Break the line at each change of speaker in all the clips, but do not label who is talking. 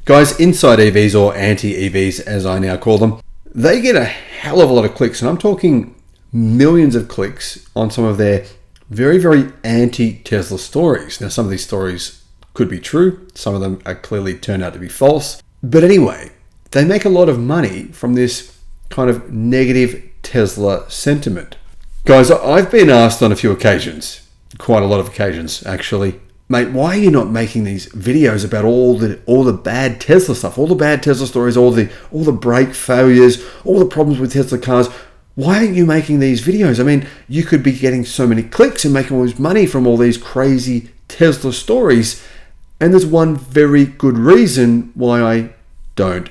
Guys, inside EVs, or anti-EVs as I now call them, they get a hell of a lot of clicks, and I'm talking millions of clicks on some of their very, very anti-Tesla stories. Now, some of these stories could be true. Some of them are clearly turned out to be false. But anyway, they make a lot of money from this kind of negative Tesla sentiment. Guys, I've been asked on a few occasions, quite a lot of occasions actually, mate, why are you not making these videos about all the bad Tesla stuff, all the bad Tesla stories, all the brake failures, all the problems with Tesla cars? Why aren't you making these videos? I mean, you could be getting so many clicks and making all this money from all these crazy Tesla stories. And there's one very good reason why I don't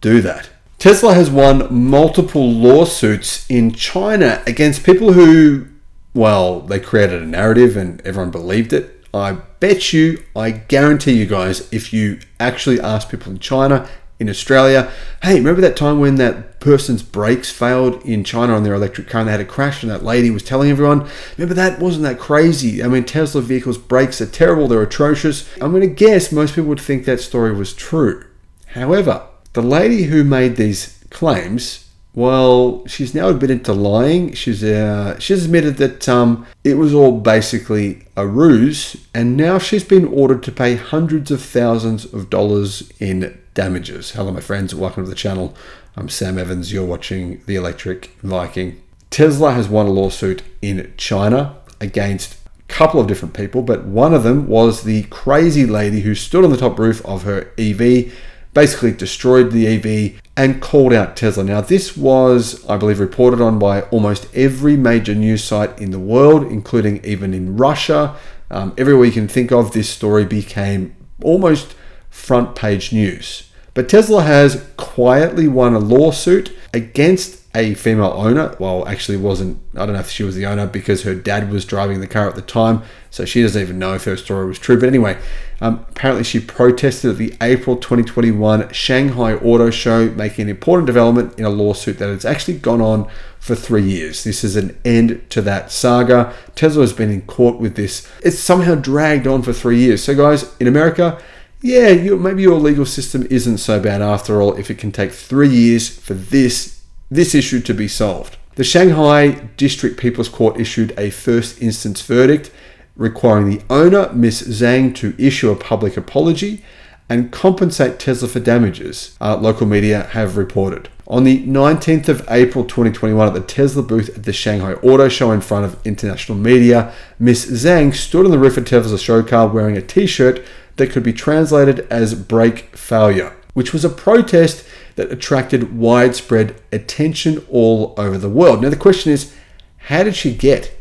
do that. Tesla has won multiple lawsuits in China against people who, well, they created a narrative and everyone believed it. I bet you, I guarantee you guys, if you actually ask people in China, in Australia, hey, remember that time when that person's brakes failed in China on their electric car and they had a crash and that lady was telling everyone, remember that? Wasn't that crazy? I mean, Tesla vehicles' brakes are terrible, they're atrocious. I'm going to guess most people would think that story was true. However, the lady who made these claims, well, she's now admitted to lying. She's admitted that it was all basically a ruse, and now she's been ordered to pay hundreds of thousands of dollars in damages. Hello, my friends. Welcome to the channel. I'm Sam Evans. You're watching the Electric Viking. Tesla has won a lawsuit in China against a couple of different people, but one of them was the crazy lady who stood on the top roof of her EV, basically destroyed the EV and called out Tesla. Now, this was, I believe, reported on by almost every major news site in the world, including even in Russia. Everywhere you can think of, this story became almost front page news. But Tesla has quietly won a lawsuit against a female owner. Well, actually wasn't, I don't know if she was the owner because her dad was driving the car at the time, so she doesn't even know if her story was true. But anyway, apparently she protested at the April 2021 Shanghai Auto Show, making an important development in a lawsuit that has actually gone on for 3 years. This is an end to that saga. Tesla has been in court with this. It's somehow dragged on for 3 years. So guys, in America, yeah, maybe your legal system isn't so bad after all if it can take 3 years for this issue to be solved. The Shanghai District People's Court issued a first instance verdict requiring the owner, Ms. Zhang, to issue a public apology and compensate Tesla for damages, local media have reported. On the 19th of April 2021 at the Tesla booth at the Shanghai Auto Show in front of international media, Ms. Zhang stood on the roof of Tesla's show car wearing a t-shirt that could be translated as brake failure, which was a protest that attracted widespread attention all over the world. Now the question is, how did she get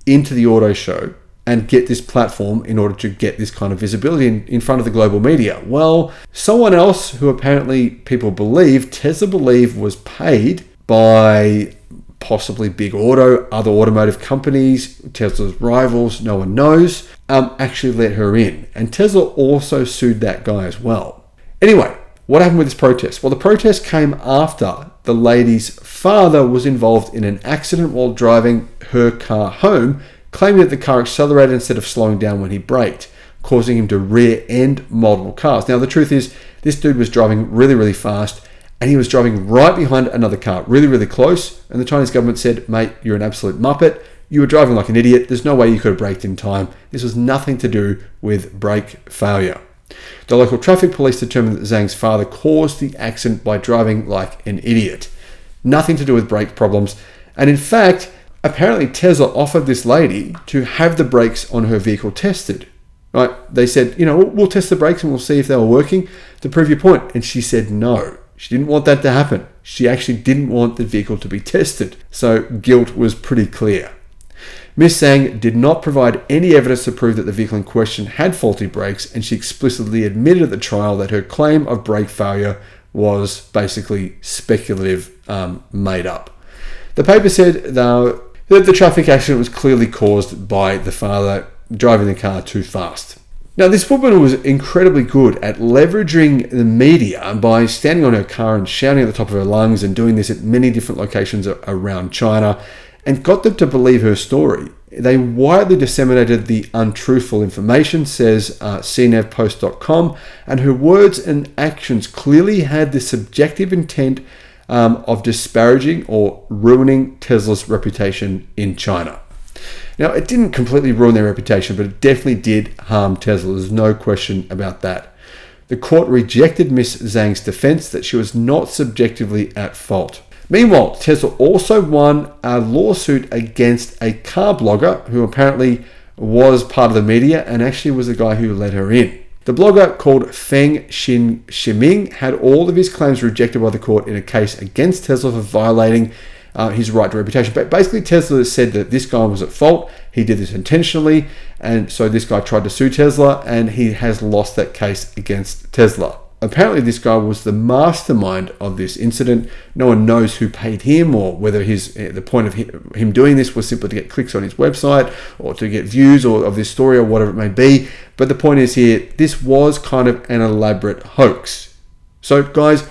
into the auto show and get this platform in order to get this kind of visibility in front of the global media? Well, someone else who apparently people believe, Tesla believe, was paid by possibly big other automotive companies, Tesla's rivals, no one knows, actually let her in. And Tesla also sued that guy as well. Anyway, what happened with this protest? Well, the protest came after the lady's father was involved in an accident while driving her car home, claiming that the car accelerated instead of slowing down when he braked, causing him to rear-end multiple cars. Now, the truth is, this dude was driving really, really fast, and he was driving right behind another car, really, really close, and the Chinese government said, mate, you're an absolute muppet. You were driving like an idiot. There's no way you could have braked in time. This was nothing to do with brake failure. The local traffic police determined that Zhang's father caused the accident by driving like an idiot. Nothing to do with brake problems. And in fact, apparently Tesla offered this lady to have the brakes on her vehicle tested. Right? They said, we'll test the brakes and we'll see if they were working to prove your point. And she said no. She didn't want that to happen. She actually didn't want the vehicle to be tested. So guilt was pretty clear. Ms. Zhang did not provide any evidence to prove that the vehicle in question had faulty brakes, and she explicitly admitted at the trial that her claim of brake failure was basically speculative, made up. The paper said, though, that the traffic accident was clearly caused by the father driving the car too fast. Now, this woman was incredibly good at leveraging the media by standing on her car and shouting at the top of her lungs and doing this at many different locations around China, and got them to believe her story. They widely disseminated the untruthful information, says cnevpost.com, and her words and actions clearly had the subjective intent of disparaging or ruining Tesla's reputation in China. Now, it didn't completely ruin their reputation, but it definitely did harm Tesla. There's no question about that. The court rejected Ms. Zhang's defense that she was not subjectively at fault. Meanwhile, Tesla also won a lawsuit against a car blogger who apparently was part of the media and actually was the guy who let her in. The blogger, called Feng Shiming, had all of his claims rejected by the court in a case against Tesla for violating his right to reputation. But basically, Tesla said that this guy was at fault. He did this intentionally, and so this guy tried to sue Tesla, and he has lost that case against Tesla. Apparently, this guy was the mastermind of this incident. No one knows who paid him, or whether the point of him doing this was simply to get clicks on his website, or to get views of this story, or whatever it may be. But the point is here, this was kind of an elaborate hoax. So, guys,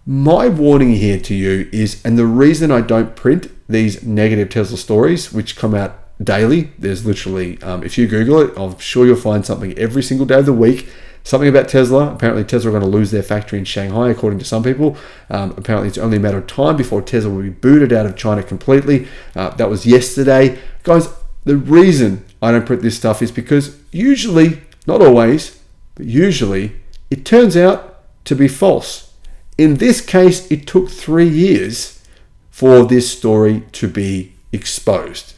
my warning here to you is, and the reason I don't print these negative Tesla stories, which come out daily, there's literally, if you Google it, I'm sure you'll find something every single day of the week. Something about Tesla. Apparently, Tesla are going to lose their factory in Shanghai, according to some people. Apparently, it's only a matter of time before Tesla will be booted out of China completely. That was yesterday. Guys, the reason I don't print this stuff is because usually, not always, but usually, it turns out to be false. In this case, it took 3 years for this story to be exposed.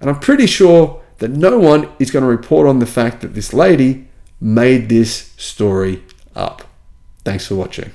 And I'm pretty sure that no one is going to report on the fact that this lady made this story up. Thanks for watching.